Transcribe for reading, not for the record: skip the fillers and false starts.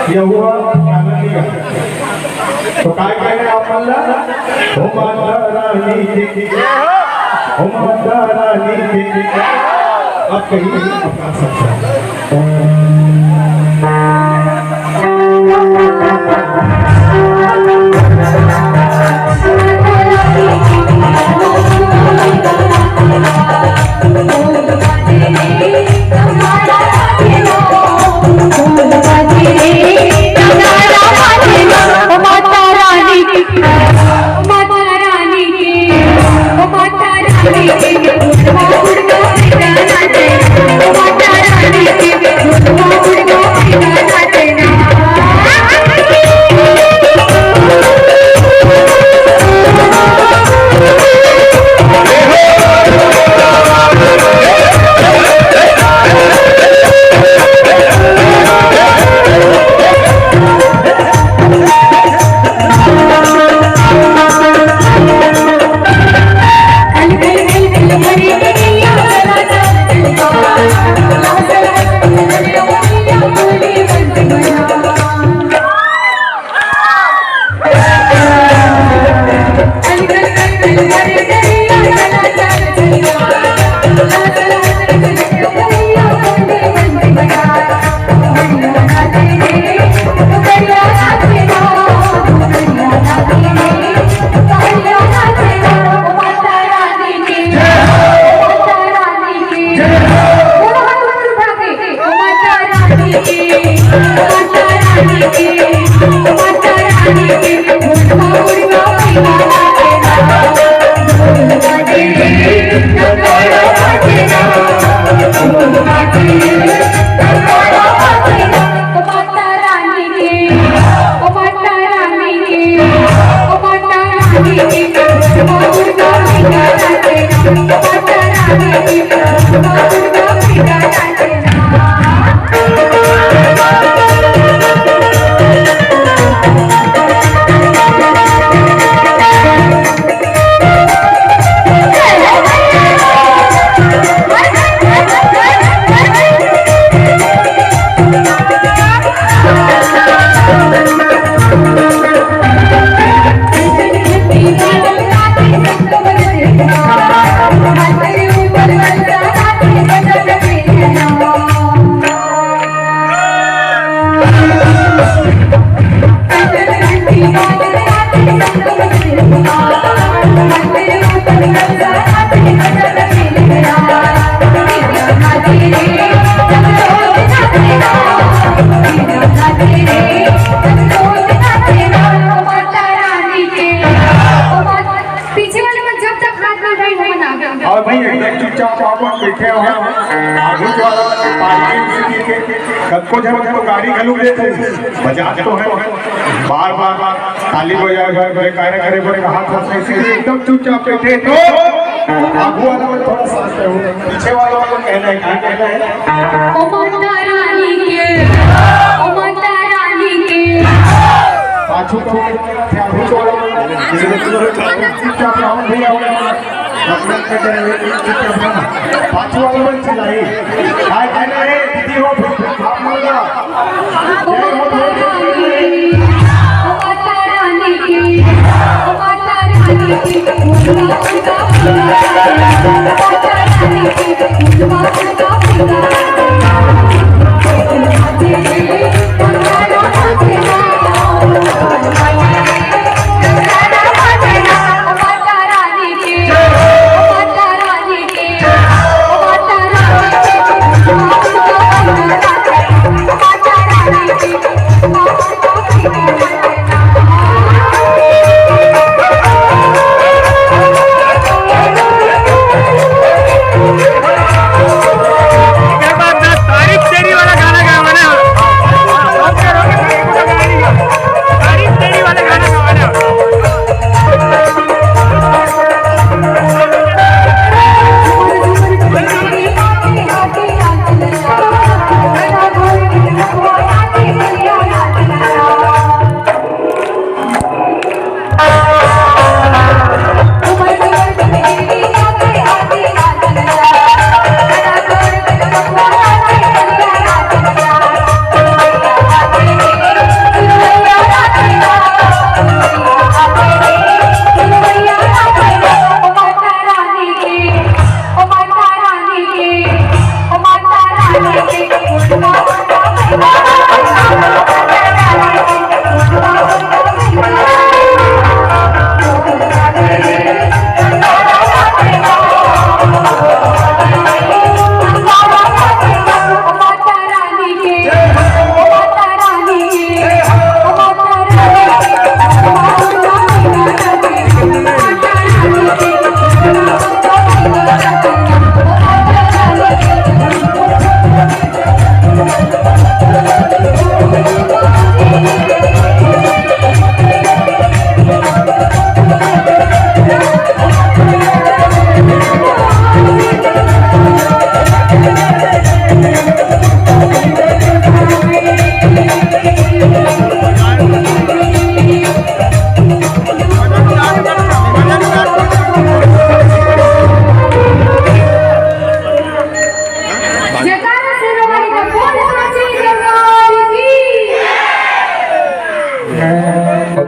ये हुआ तो काय कहने आप म्हणला हो माता रानी की हो माता रानी की अब कहीं अपना सकता को जब तो गाड़ी घलू देते बजाते तो है बार बार ताली बजाए बड़े कार्य करे बड़े हाथ हाथ से एकदम चुपचाप बैठे तो आगू वाला में थोड़ा सांस ले पीछे वाला को कहना है क्या कहना है ओ माता रानी के ओ माता रानी के पाछू को आगू वाला चुपचाप रहो भैया अपना पाछू वाला में चलाई हाय कहना है दीदी हो आप मांगा ओ माता रानी के ओ माता रानी के ओ माता रानी के